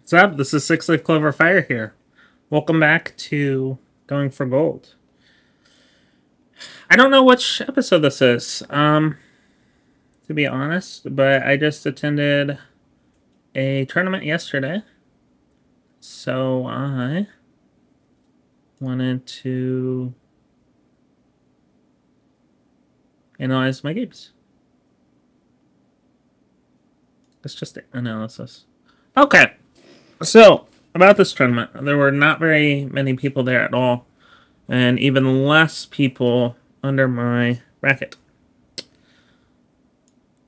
What's up? This is Six Leaf Clover Fire here. Welcome back to Going for Gold. I don't know which episode this is, to be honest, but I just attended a tournament yesterday, so I wanted to analyze my games. It's just analysis. Okay. So, about this tournament, there were not very many people there at all, and even less people under my bracket.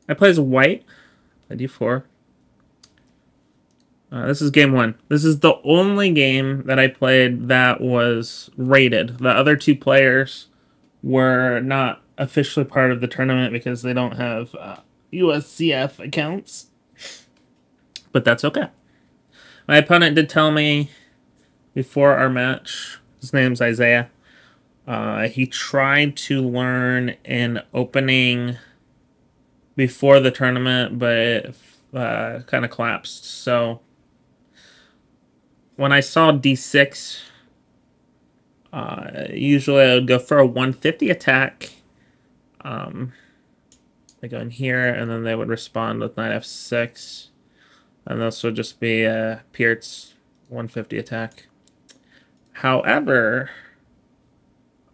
I play as white, I d4. This is game one. This is the only game that I played that was rated. The other two players were not officially part of the tournament because they don't have USCF accounts, but that's okay. My opponent did tell me before our match, his name's Isaiah, he tried to learn an opening before the tournament, but it kind of collapsed. So when I saw d6, usually I would go for a 150 attack. I go in here, and then they would respond with knight f6. And this would just be a Pierce 150 attack. However,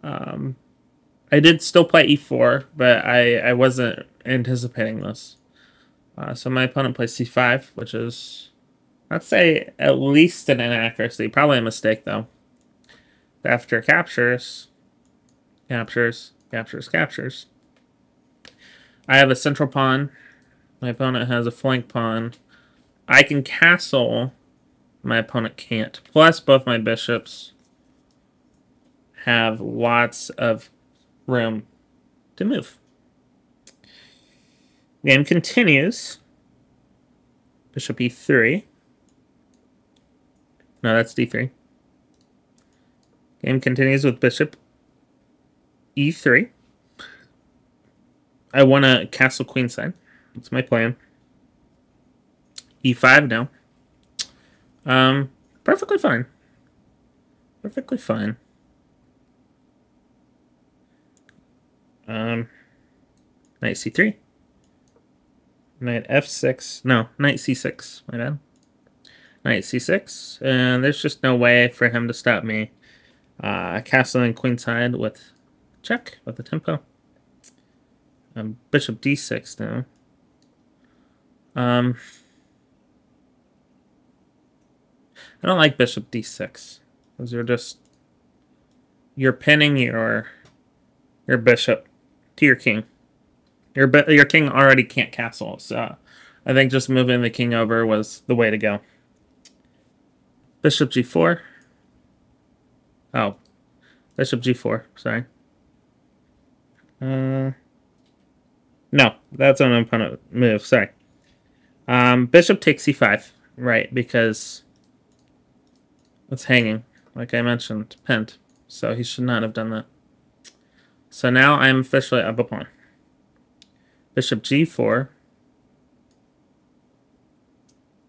I did still play e4, but I wasn't anticipating this. So my opponent plays c5, which is, I'd say, at least an inaccuracy. Probably a mistake, though. After captures, captures. I have a central pawn. My opponent has a flank pawn. I can castle. My opponent can't. Plus, both my bishops have lots of room to move. Game continues. Bishop e3. No, that's d3. Game continues with bishop e3. I want to castle queenside. That's my plan. e5 now. Perfectly fine. Perfectly fine. Knight c3. Knight f6. No, knight c6. My bad. Knight c6. And there's just no way for him to stop me. Castling queenside with check, with the tempo. Bishop d6 now. I don't like bishop d6 because you're pinning your bishop to your king. Your king already can't castle, so I think just moving the king over was the way to go. Bishop g4. Oh, bishop g4. Sorry. No, that's an opponent move. Sorry. Bishop takes c5, right? Because it's hanging, like I mentioned, pinned. So he should not have done that. So now I'm officially up a pawn. Bishop g4.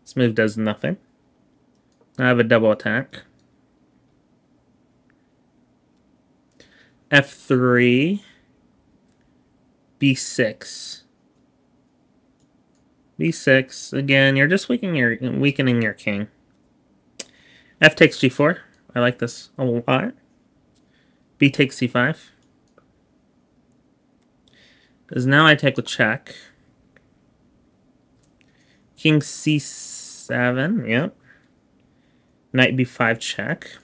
This move does nothing. I have a double attack. f3. b6. b6. Again, you're just weakening your king. F takes g4. I like this a lot. B takes c5. Because now I take with check. King c7. Yep. Knight b5 check.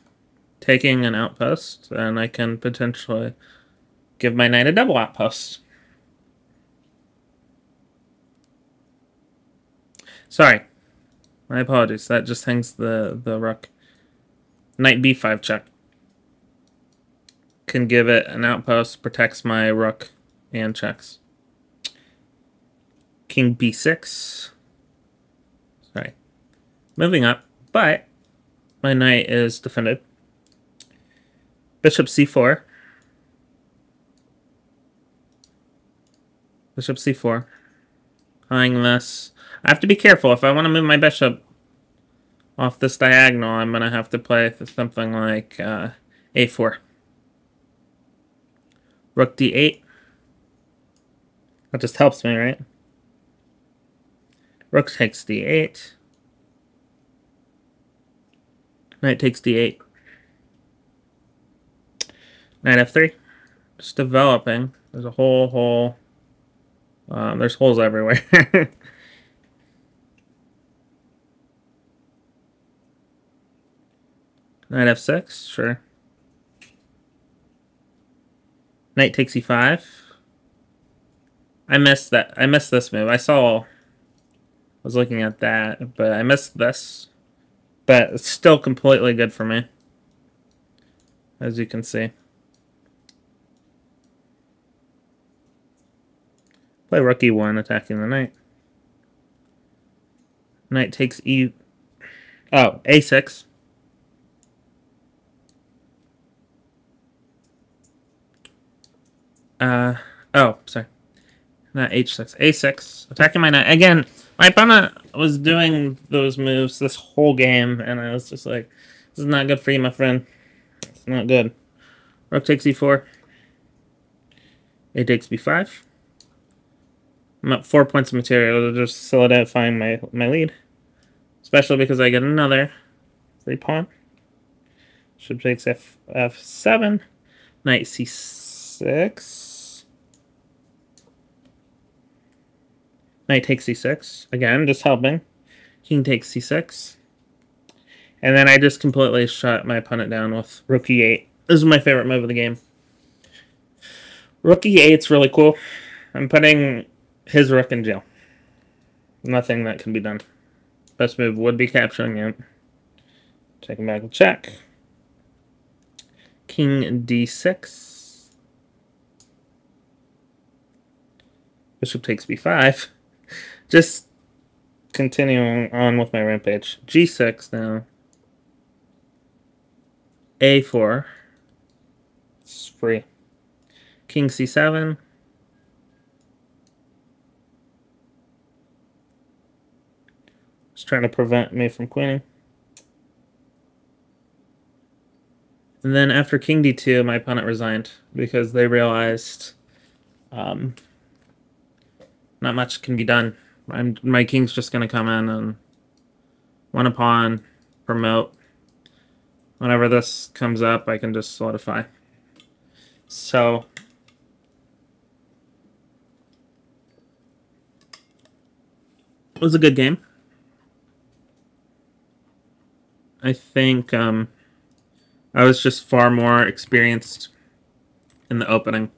Taking an outpost. And I can potentially give my knight a double outpost. Sorry. My apologies. That just hangs the rook. Knight b5 check. Can give it an outpost. Protects my rook. And checks. King b6. Sorry. Moving up. But my knight is defended. Bishop c4. Bishop c4. Tying this. I have to be careful. If I want to move my bishop, Off this diagonal, I'm going to have to play something like a4. Rook d8. That just helps me, right? Rook takes d8. Knight takes d8. Knight f3. Just developing. There's a whole... there's holes everywhere. Knight f6, sure. Knight takes e5. I missed that. I missed this move. I was looking at that, but I missed this. But it's still completely good for me, as you can see. Play rook e1, attacking the knight. Knight takes e... Oh, a6. Oh, sorry. Not h6. a6. Attacking my knight. Again, my opponent was doing those moves this whole game, and I was just like, this is not good for you, my friend. It's not good. Rook takes e4. A takes b5. I'm up 4 points of material, just solidifying my lead. Especially because I get another free pawn. Bishop takes f7. Knight c6. Knight takes c6. Again, just helping. King takes c6. And then I just completely shut my opponent down with rook e8. This is my favorite move of the game. Rook e8's really cool. I'm putting his rook in jail. Nothing that can be done. Best move would be capturing it. Taking back the check. King d6. Bishop takes b5. Just continuing on with my rampage. g6 now. a4. It's free. King c7. Just trying to prevent me from queening. And then after king d2, my opponent resigned because they realized not much can be done. My king's just going to come in and win a pawn, promote. Whenever this comes up, I can just solidify. So it was a good game. I think I was just far more experienced in the opening.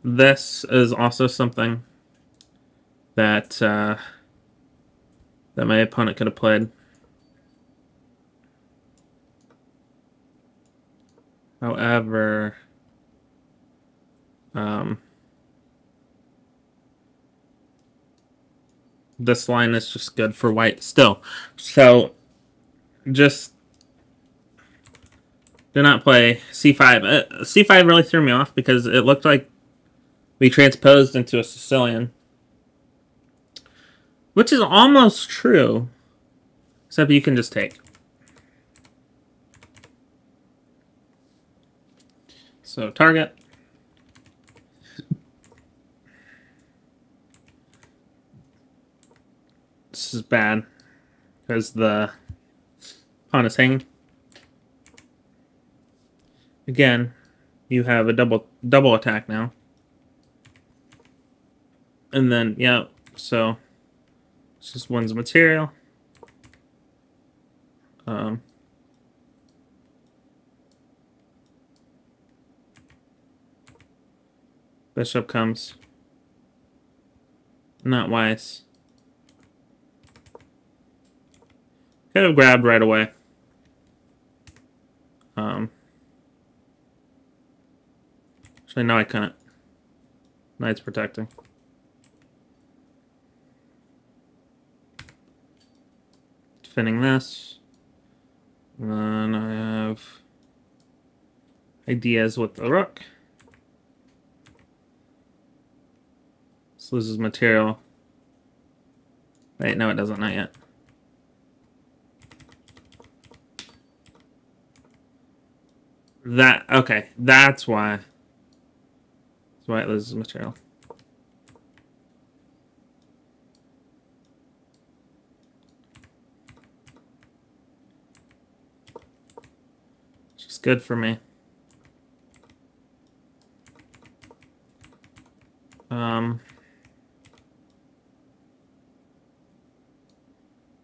This is also something that that my opponent could have played. However, this line is just good for white still. So just do not play c5. C5 really threw me off because it looked like we transposed into a Sicilian. Which is almost true. Except you can just take. So target. This is bad. Because the pawn is hanging. Again, you have a double attack now. And then, yeah, so this just wins material. Bishop comes. Not wise. Could have grabbed right away. Actually, no, I couldn't. Knight's protecting. Defending this. And then I have ideas with the rook. This loses material. Wait, no, it doesn't. Not yet. Okay, that's why. That's why it loses material. Which is good for me.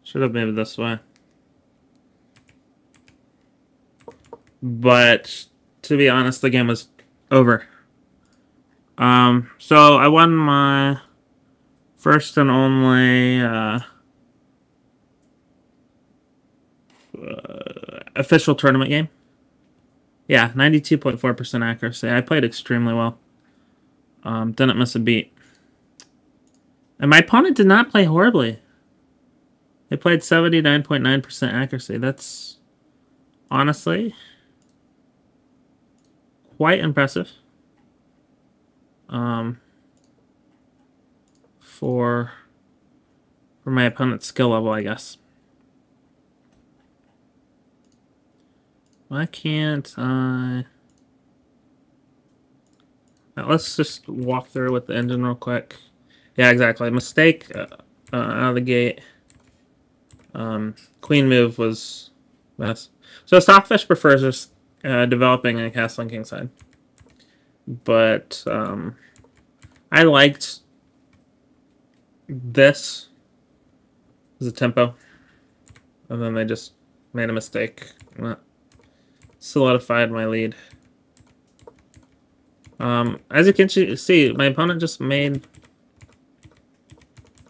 Should have moved this way. But to be honest, the game was over. So I won my first and only official tournament game. Yeah, 92.4% accuracy. I played extremely well. Didn't miss a beat. And my opponent did not play horribly. They played 79.9% accuracy. That's honestly quite impressive. For my opponent's skill level, I guess. Why can't I... Let's just walk through with the engine real quick. Yeah, exactly. Mistake out of the gate. Queen move was mess. So Stockfish prefers just developing and castling kingside. But I liked this as a tempo. And then they just made a mistake. Solidified my lead. As you can see, my opponent just made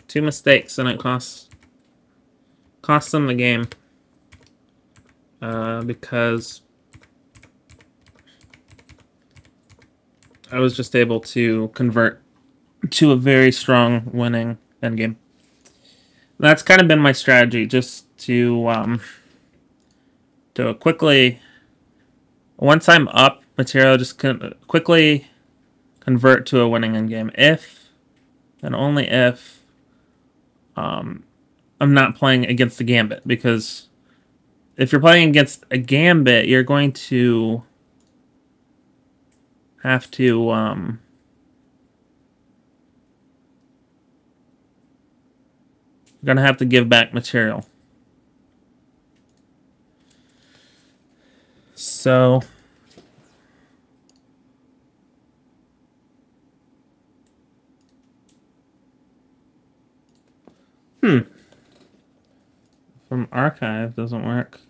2 mistakes, and it cost them the game. Because I was just able to convert to a very strong winning endgame. That's kind of been my strategy, just to quickly, once I'm up material, just quickly convert to a winning endgame. If and only if I'm not playing against the gambit, because if you're playing against a gambit, you're going to have to you're gonna have to give back material. So from archive doesn't work.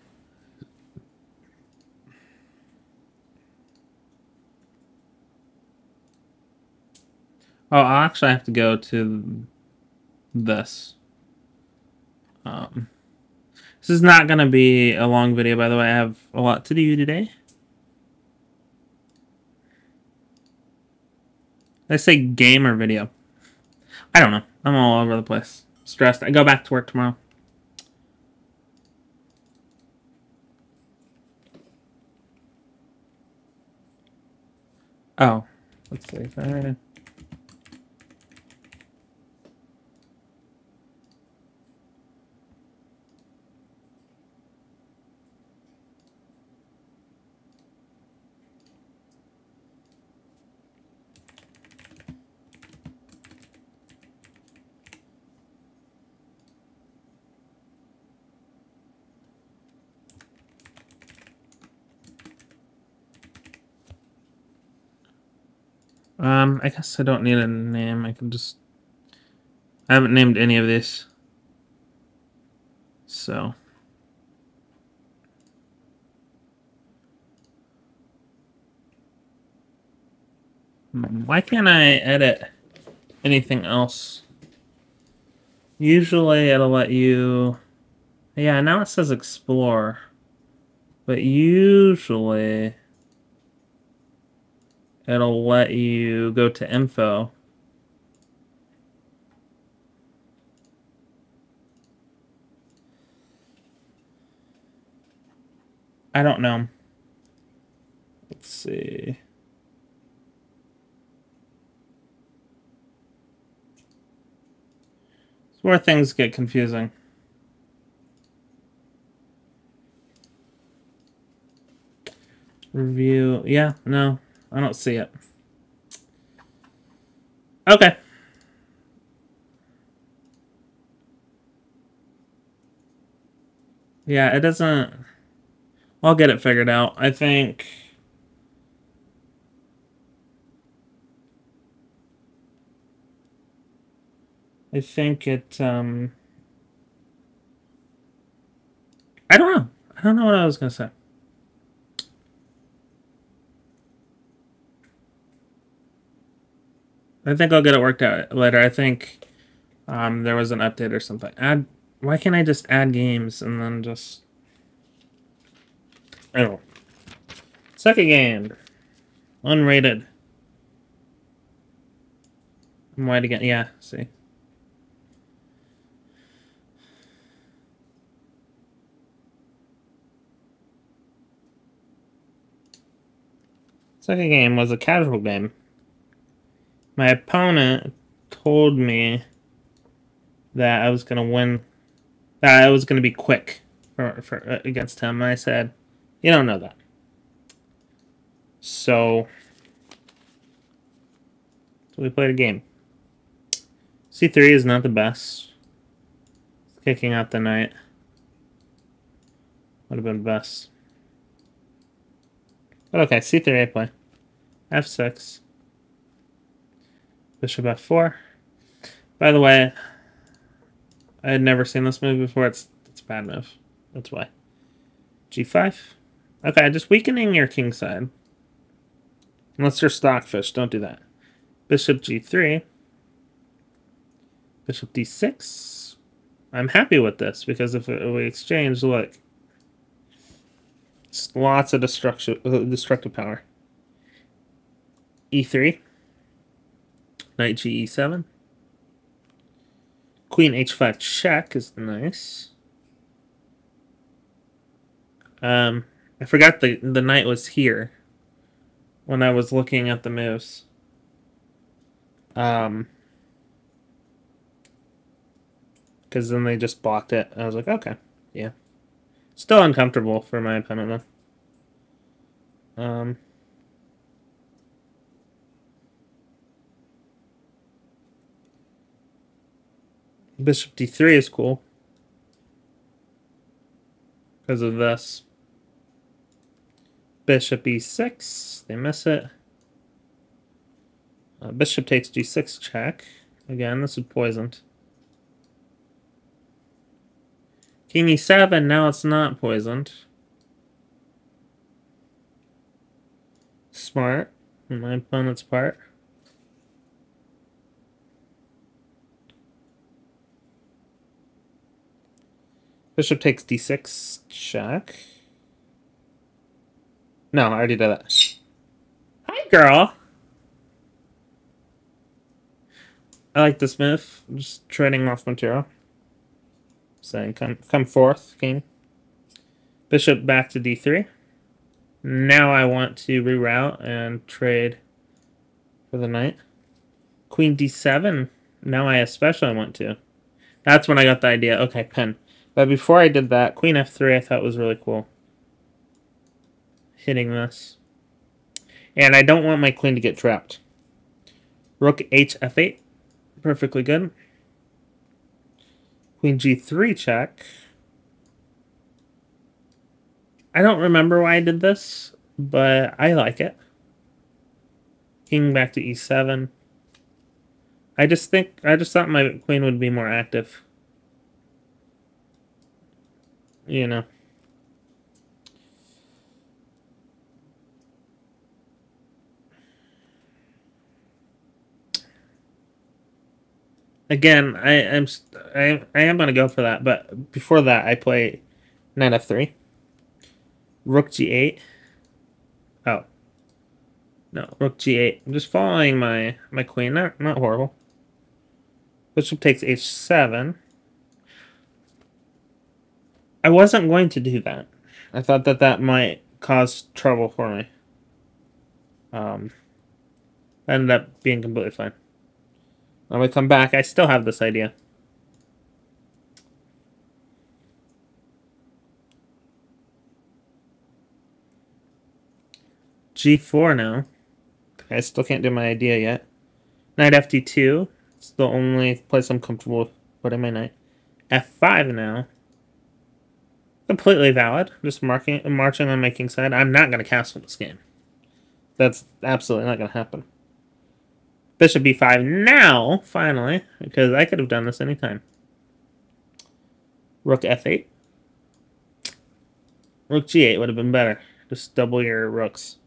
Oh, I'll actually have to go to this. This is not going to be a long video, by the way. I have a lot to do today. Did I say game or video? I don't know. I'm all over the place. Stressed. I go back to work tomorrow. Oh. Let's see. I guess I don't need a name. I can just... I haven't named any of these. So... Why can't I edit anything else? Usually it'll let you... Yeah, now it says explore. But usually it'll let you go to info. I don't know. Let's see. It's where things get confusing. Review. Yeah, no, I don't see it. Okay. Yeah, it doesn't... I'll get it figured out. I think... it, I don't know. I don't know what I was going to say. I think I'll get it worked out later. I think there was an update or something. Why can't I just add games and then just... Oh. Second game. Unrated. I'm white again. Yeah, see. Second game was a casual game. My opponent told me that I was going to win, that I was going to be quick for against him. And I said, you don't know that. So we played a game. C3 is not the best. Kicking out the knight would have been best. But okay, C3 I play. F6. Bishop F4. By the way, I had never seen this move before. It's a bad move. That's why. G5. Okay, just weakening your king side. Unless you're stockfish, don't do that. Bishop G3. Bishop D6. I'm happy with this because if we exchange, look. Lots of destructive power. E3. Knight G7. Queen H5 check is nice. I forgot the knight was here when I was looking at the moves. Because then they just blocked it. I was like, okay, yeah. Still uncomfortable for my opponent though. Bishop D3 is cool because of this. Bishop E6, they miss it. Bishop takes G6 check. Again, this is poisoned. King E7, now it's not poisoned. Smart on my opponent's part. Bishop takes D6 check. No, I already did that. Hi, girl. I like this move. I'm just trading off material. Saying, come forth, king. Bishop back to D3. Now I want to reroute and trade for the knight. Queen D7. Now I especially want to. That's when I got the idea. Okay, pen. But before I did that, Queen F3 I thought was really cool. Hitting this. And I don't want my queen to get trapped. Rook H F8. Perfectly good. Queen G3 check. I don't remember why I did this, but I like it. King back to E7. I just thought my queen would be more active. You know. Again, I am gonna go for that, but before that I play Knight F3. Rook G8. Oh. No, Rook G8. I'm just following my queen. Not horrible. Bishop takes H7. I wasn't going to do that. I thought that might cause trouble for me. Ended up being completely fine. When we come back, I still have this idea. G4 now. I still can't do my idea yet. Knight FD2. It's the only place I'm comfortable with putting my knight. F5 now. Completely valid. Just marching on my king side. I'm not going to castle this game. That's absolutely not going to happen. Bishop B5 now, finally, because I could have done this anytime. Rook F8. Rook G8 would have been better. Just double your rooks.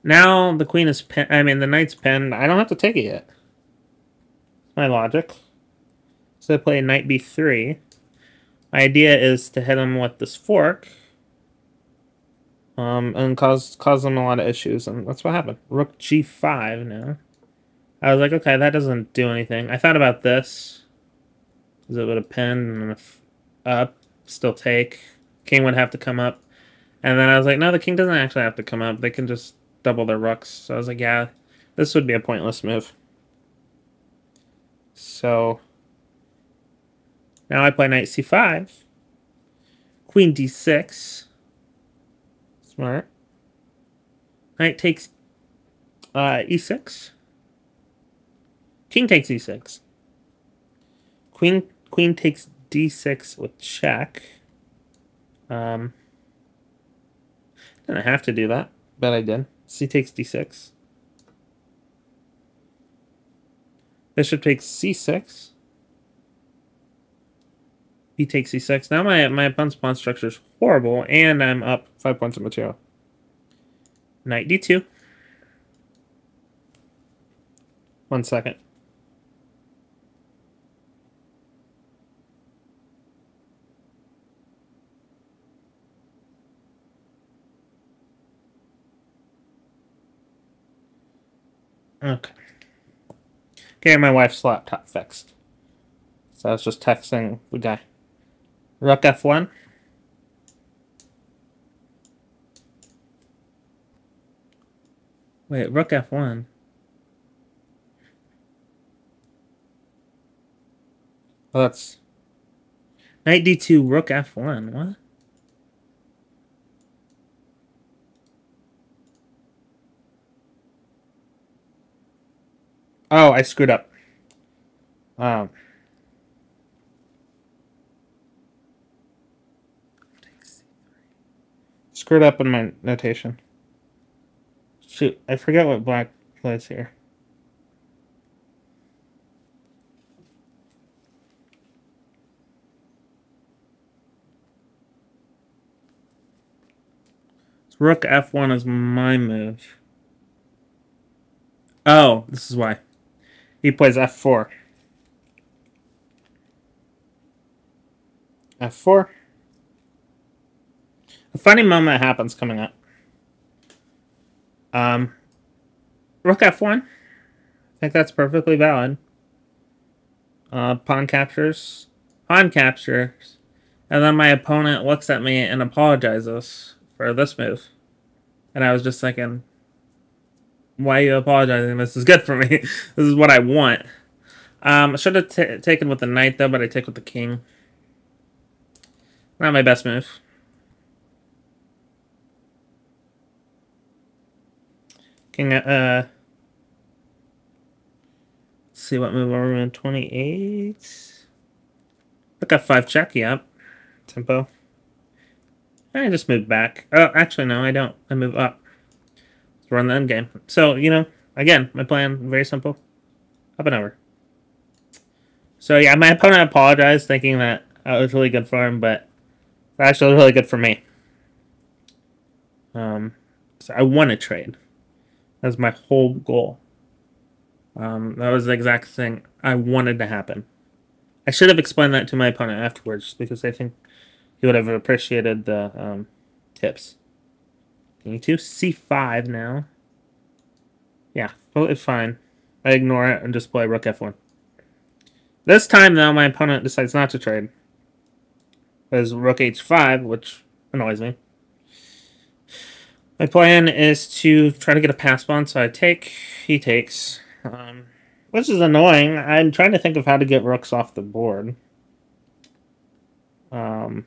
Now the queen is the knight's pinned. I don't have to take it yet. My logic. So I play knight B3. My idea is to hit him with this fork. And cause them a lot of issues, and that's what happened. Rook G5 now. I was like, okay, that doesn't do anything. I thought about this. Because it would have pinned, and if up, still take. King would have to come up. And then I was like, no, the king doesn't actually have to come up. They can just double their rooks. So I was like, yeah, this would be a pointless move. So now I play knight C5. Queen D6. Smart. Knight takes E6. King takes E6. Queen takes D6 with check. Didn't have to do that, but I did. C takes D6. Bishop takes C6. B takes C6. Now my opponent's pawn structure is horrible, and I'm up 5 points of material. Knight D2. 1 second. Okay. Getting my wife's laptop fixed. So I was just texting the guy. Rook F1. Wait, Rook F1. Oh, that's Knight D2, Rook F1. What? Oh, I screwed up. Screwed up in my notation. Shoot, I forget what black plays here. Rook F1 is my move. Oh, this is why. He plays F4. F4. A funny moment happens coming up. Rook F1. I think that's perfectly valid. Pawn captures. Pawn captures. And then my opponent looks at me and apologizes for this move. And I was just thinking, why are you apologizing? This is good for me. This is what I want. I should have taken with the knight, though, but I take with the king. Not my best move. King, let's see what move are we in? 28. Look F5 check, yep. Tempo. I just move back. Oh, actually, no, I don't. I move up. Let's run the endgame. So, you know, again, my plan, very simple. Up and over. So, yeah, my opponent apologized, thinking that it was really good for him, but it's actually really good for me. So I want to trade. That's my whole goal. That was the exact thing I wanted to happen. I should have explained that to my opponent afterwards, because I think he would have appreciated the tips. E2, C5 now. Yeah, totally fine. I ignore it and just play Rook F1. This time, though, my opponent decides not to trade. There's Rook H5, which annoys me. My plan is to try to get a pass pawn, so I take, he takes. Which is annoying. I'm trying to think of how to get rooks off the board. Um,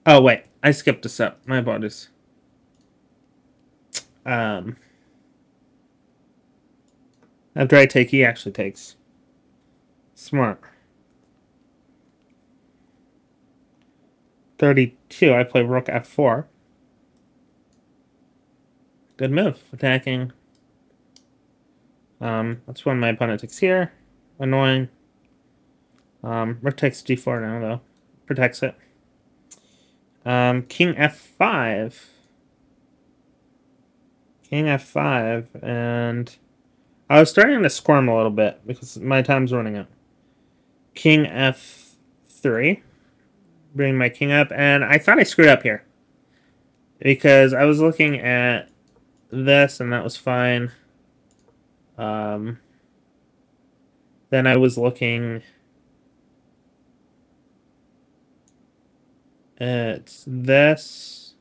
oh, wait. I skipped a step. My apologies. Um, after I take, he actually takes. Smart. 32. I play rook f4. Good move. Attacking. That's when my opponent takes here. Annoying. Rook takes g4 now, though. Protects it. King f5. King f5, and I was starting to squirm a little bit because my time's running out. King f3. Bring my king up, and I thought I screwed up here. Because I was looking at this, and that was fine. Then I was looking at this,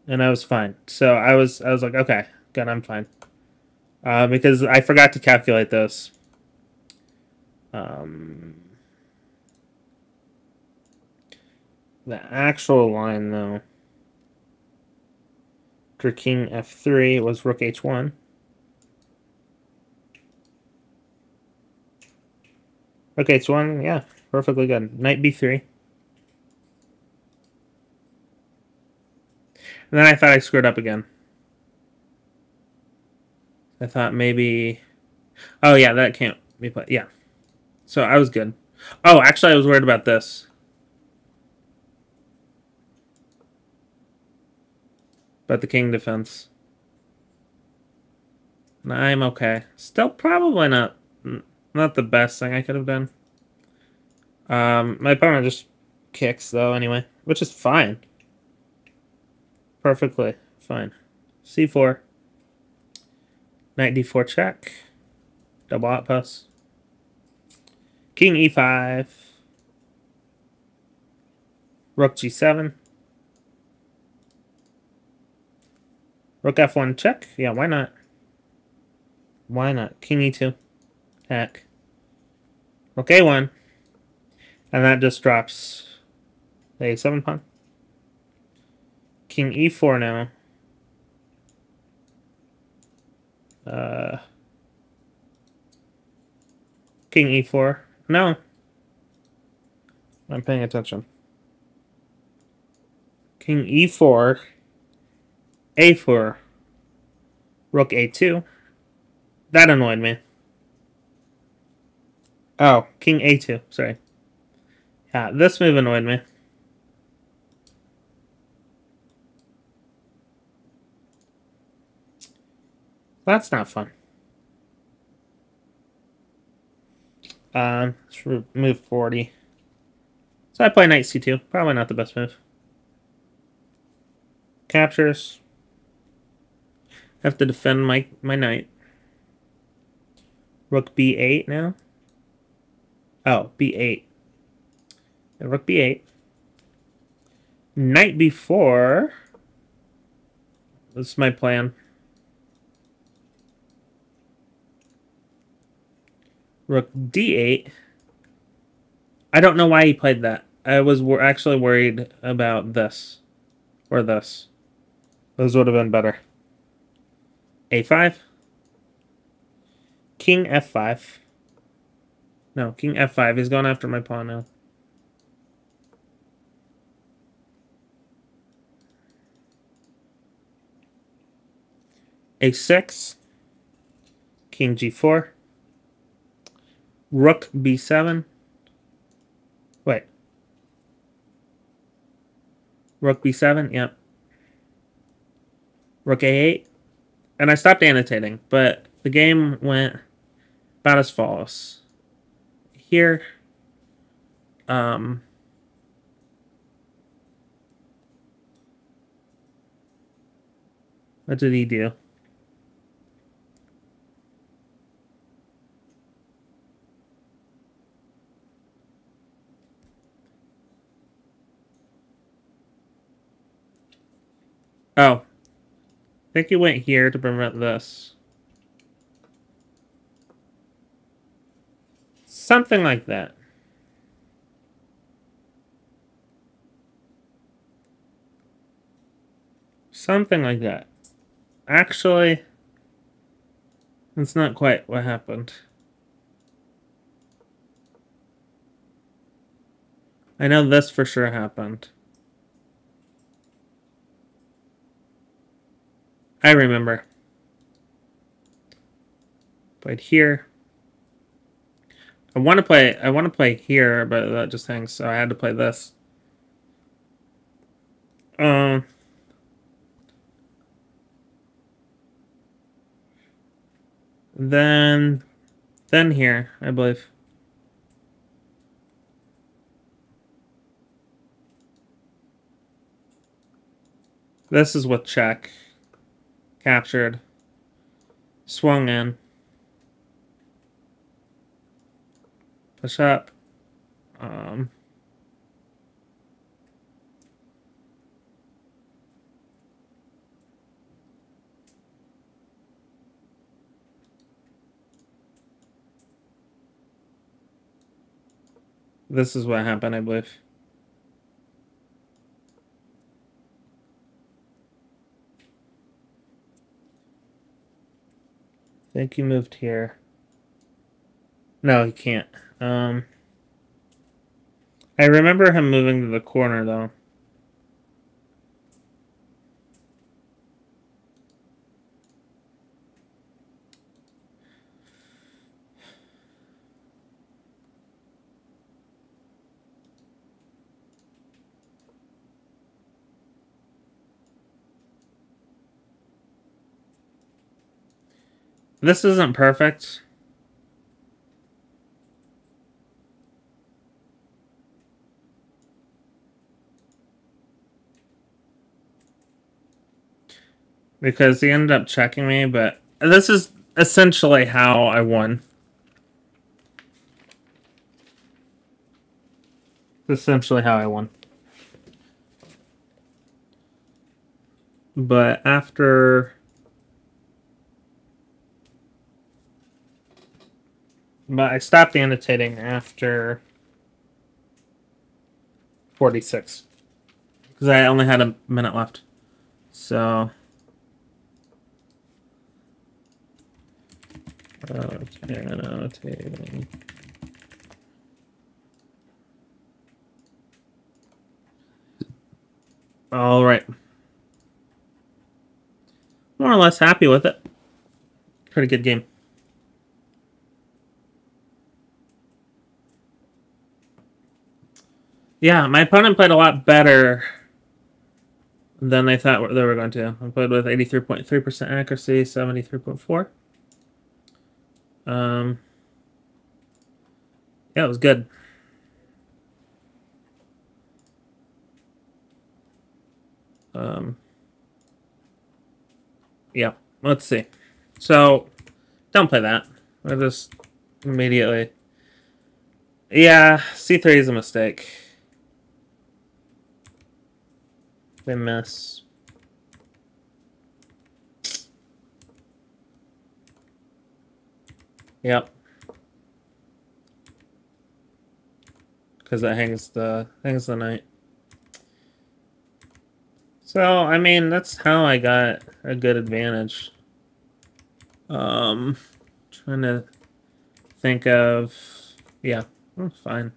and I was fine. So I was like, okay, good, I'm fine. Because I forgot to calculate those. The actual line, though, for king f3 was rook h1. Rook h1, yeah, perfectly good. Knight b3. And then I thought I screwed up again. I thought maybe... Oh, yeah, that can't be played. Yeah. So I was good. Oh, actually, I was worried about this. About the king defense. And I'm okay. Still probably not the best thing I could have done. My opponent just kicks, though, anyway. Which is fine. Perfectly fine. c4. Knight d4 check. Double outpost. King e5. Rook g7. Rook f1 check. Yeah, why not? Why not? King e2. Heck. Rook a1. And that just drops the a7 pawn. King e4 now. King e4. No. I'm paying attention. King e4. a4. Rook a2. That annoyed me. Oh, king a2. Sorry. Yeah, this move annoyed me. That's not fun. Let's move 40. So I play knight c2. Probably not the best move. Captures. Have to defend my knight. Rook b8 now. Oh, b8. Rook b8. Knight b4. This is my plan. Rook d8. I don't know why he played that. I was actually worried about this. Or this. Those would have been better. a5. King f5. No, king f5. He's going after my pawn now. a6. King g4. Rook b7. Wait. Rook b7, yep. Rook a8. And I stopped annotating, but the game went about as follows. Here, what did he do? Oh. think he went here to prevent this. Something like that. Something like that. Actually, that's not quite what happened. I know this for sure happened. I remember. Played here. I want to play here, but that just hangs, so I had to play this. Then here, I believe. This is with check. Captured. Swung in. Push up. This is what happened, I believe. I think he moved here. No, he can't. I remember him moving to the corner, though. This isn't perfect. Because he ended up checking me, but this is essentially how I won. Essentially how I won. But after... But I stopped annotating after 46. Because I only had a minute left. So... annotating. All right. More or less happy with it. Pretty good game. Yeah, my opponent played a lot better than I thought they were going to. I played with 83.3% accuracy, 73.4. Yeah, it was good. Yeah, let's see. So, don't play that. I just immediately... Yeah, C3 is a mistake. They miss. Yep. Because it hangs the knight. So, I mean, that's how I got a good advantage. Trying to think of... Yeah, fine.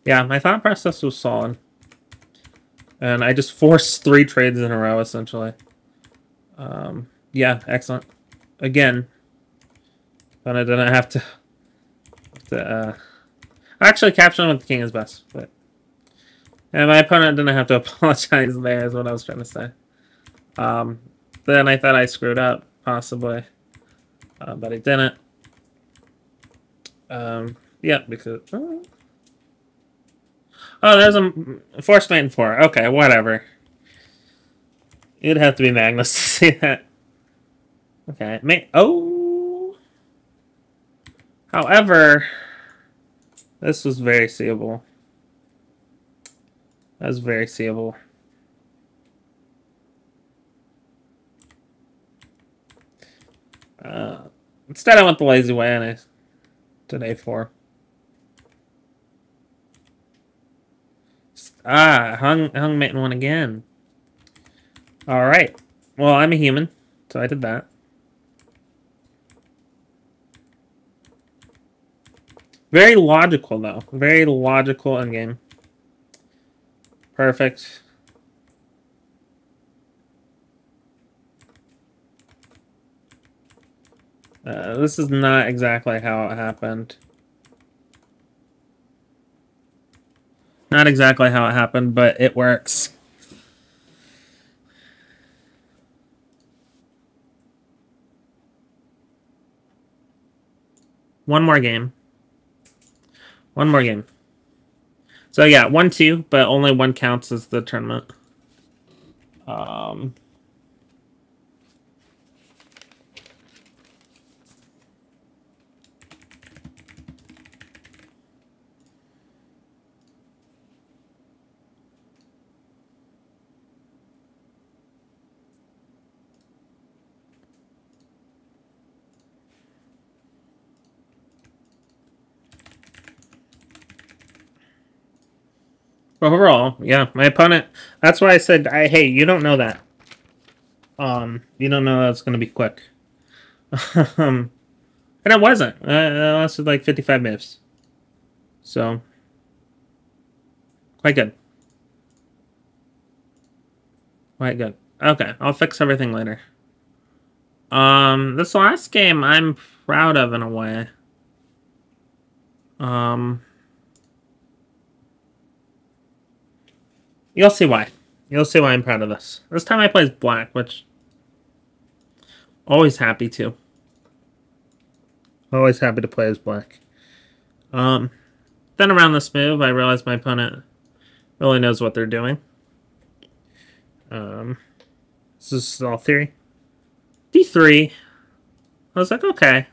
Yeah, my thought process was solid. And I just forced 3 trades in a row, essentially. Yeah, excellent. Again, but I didn't have to actually, capturing with the king is best, but... And my opponent didn't have to apologize there, is what I was trying to say. Then I thought I screwed up, possibly. But I didn't. Yeah, because... Oh, there's a force mate in 4. Okay, whatever. You'd have to be Magnus to see that. Okay, oh! However... This was very seeable. That was very seeable. Instead, I went the lazy way and I did A4. Hung mate one again. All right. Well, I'm a human, so I did that. Very logical, though. Very logical endgame. Perfect. This is not exactly how it happened. Not exactly how it happened, but it works. One more game. One more game. So yeah, 1-2, but only one counts as the tournament. Overall, yeah, my opponent. That's why I said, hey, you don't know that. You don't know that's gonna be quick. And it wasn't. It lasted like 55 minutes. So, quite good. Quite good. Okay, I'll fix everything later. This last game I'm proud of in a way. You'll see why. You'll see why I'm proud of this. This time I play as black, which always happy to. Always happy to play as black. Then around this move, I realized my opponent really knows what they're doing. This is all theory. D3. I was like, okay.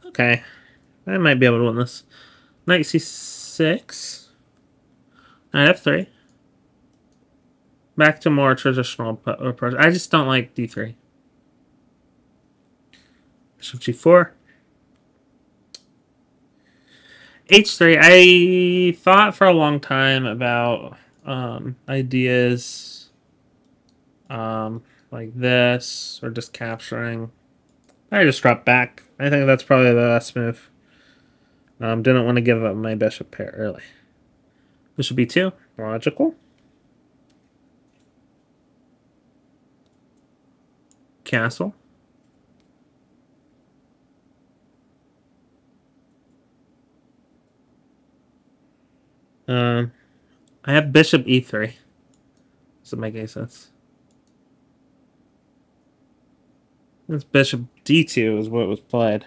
Okay. I might be able to win this. Knight C6. Knight F3. Back to more traditional approach. I just don't like D3. Bishop G4. H3. I thought for a long time about ideas like this, or just capturing. I just dropped back. I think that's probably the best move. Didn't want to give up my bishop pair early. Bishop B2. Logical. Castle. I have bishop E3. Does it make any sense? This bishop D2 is what was played.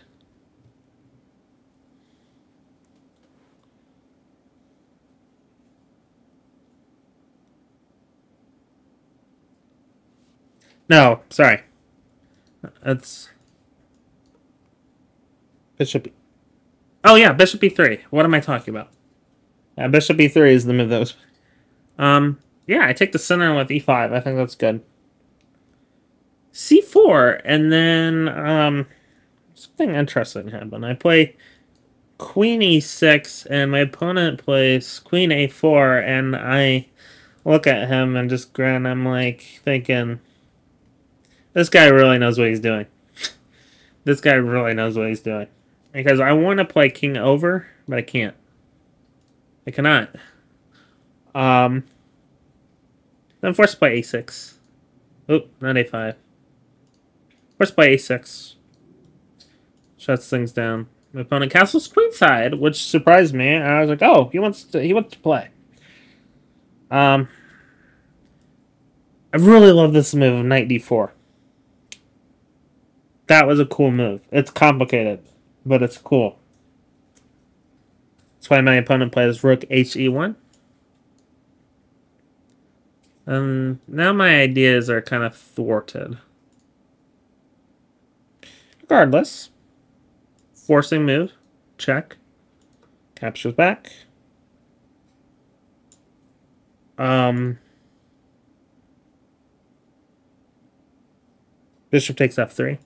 No, sorry. That's bishop. Oh yeah, bishop E3. What am I talking about? Yeah, bishop E3 is the move that was. Yeah, I take the center with E5. I think that's good. C4, and then something interesting happened. I play Queen E6, and my opponent plays Queen A4, and I look at him and just grin. I'm like thinking, this guy really knows what he's doing. This guy really knows what he's doing. Because I want to play King over, but I can't. I cannot. Then I'm forced to play A6. Oop, not A5. Forced to play A6. Shuts things down. My opponent castles queenside, which surprised me. I was like, oh, he wants to play. I really love this move of Knight D4. That was a cool move. It's complicated, but it's cool. That's why my opponent plays Rook HE1. Now my ideas are kind of thwarted. Regardless. Forcing move. Check. Captures back. Bishop takes f3.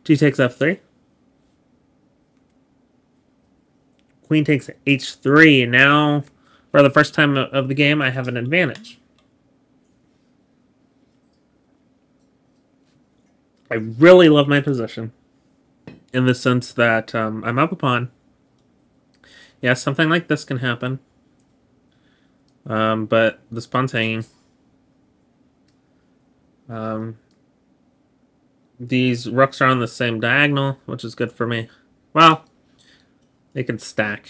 G takes f3. Queen takes h3. Now, for the first time of the game, I have an advantage. I really love my position in the sense that I'm up a pawn. Yeah, something like this can happen. But this pawn's hanging. These rooks are on the same diagonal, which is good for me. Well, they can stack.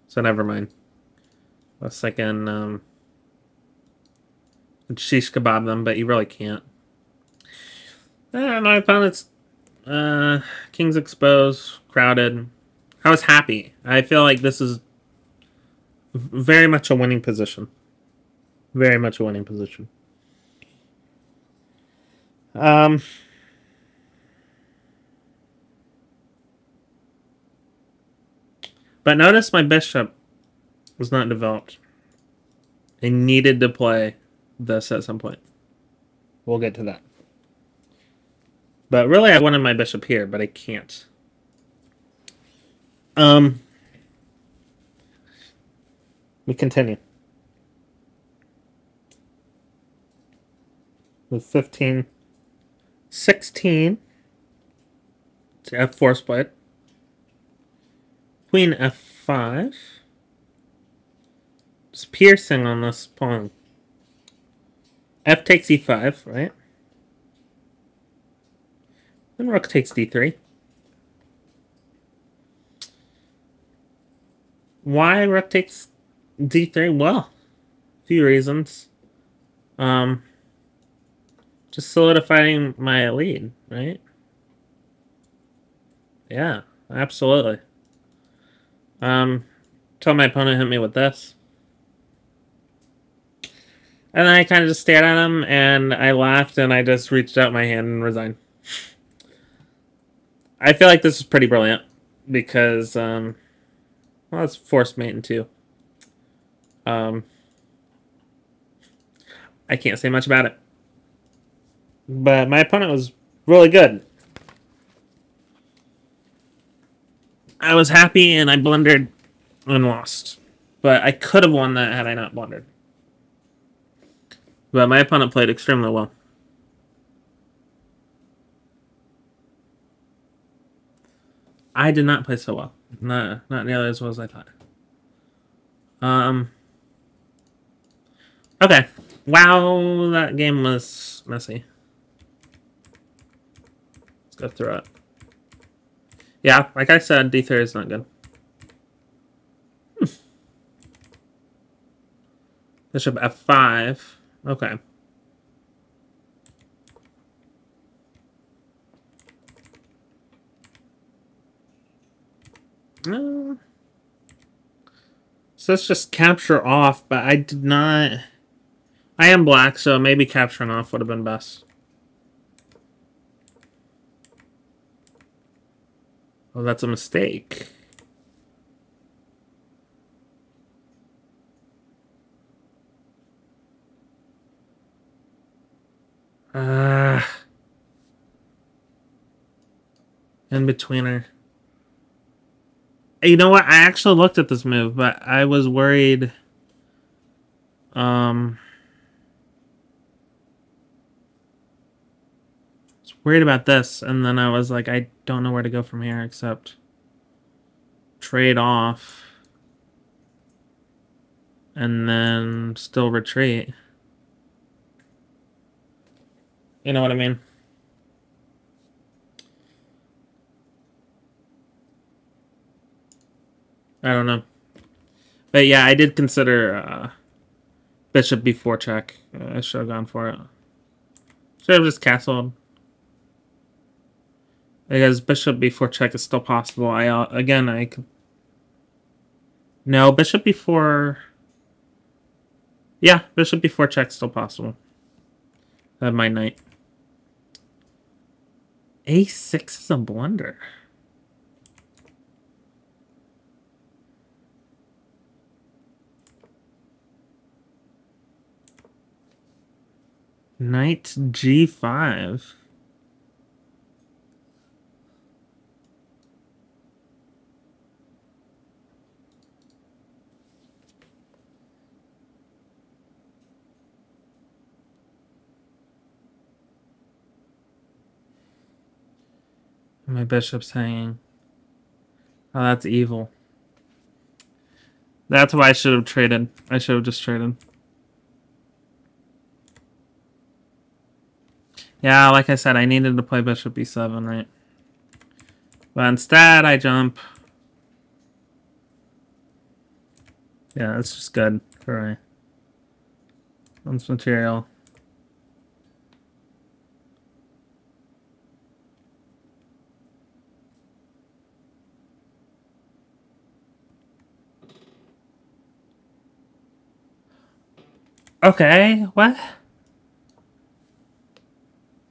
So never mind. Unless I can shish kebab them, but you really can't. My opponent's king's exposed, crowded. I was happy. I feel like this is very much a winning position. Very much a winning position. But notice my bishop was not developed. I needed to play this at some point. We'll get to that. But really, I wanted my bishop here, but I can't. We continue. With 15, 16 to f4 split. Queen f5. Just piercing on this pawn. F takes e5, right? Then rook takes d3. Why rook takes d3? Well, a few reasons. Just solidifying my lead, right? Yeah, absolutely. Tell my opponent hit me with this. And then I kind of just stared at him, and I laughed, and I just reached out my hand and resigned. I feel like this is pretty brilliant, because, well, it's forced mate in two. I can't say much about it. But my opponent was really good. I was happy, and I blundered and lost. But I could have won that had I not blundered. But my opponent played extremely well. I did not play so well. Not nearly as well as I thought. Okay. Wow, that game was messy. Let's go through it. Yeah, like I said, d3 is not good. Bishop f5. Okay. So let's just capture off, but I did not... I am black, so maybe capturing off would have been best. Oh, that's a mistake. In-betweener. You know what? I actually looked at this move, but I was worried. I was worried about this, and then I was like, I don't know where to go from here except trade off. And then still retreat. You know what I mean? I don't know. But yeah, I did consider bishop b4 check. I should have gone for it. Should have just castled. Because bishop b4 check is still possible. I could... No, bishop b4... Yeah, bishop b4 check is still possible. I have my knight. A6 is a blunder. Knight G5. My bishop's hanging. Oh, that's evil. That's why I should have traded. I should have just traded. Yeah, like I said, I needed to play bishop b7, right? But instead, I jump. Yeah, it's just good for this material. Okay, what?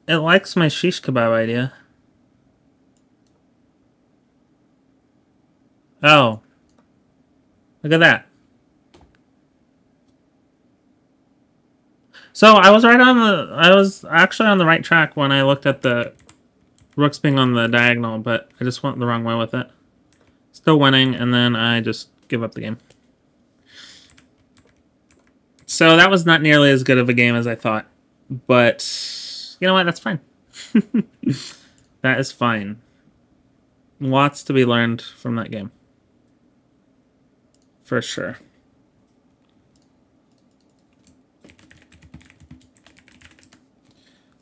It likes my shish kebab idea. Oh. Look at that. So I was I was actually on the right track when I looked at the rooks being on the diagonal, but I just went the wrong way with it. Still winning, and then I just give up the game. So that was not nearly as good of a game as I thought. But you know what? That's fine. That is fine. Lots to be learned from that game. For sure.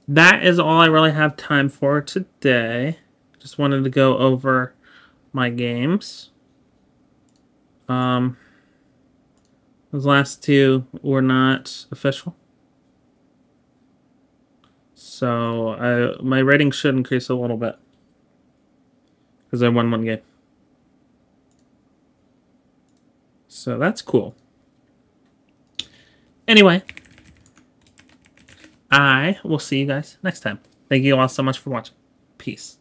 That is all I really have time for today. Just wanted to go over my games. Those last two were not official. So my rating should increase a little bit. Because I won one game. So that's cool. Anyway, I will see you guys next time. Thank you all so much for watching. Peace.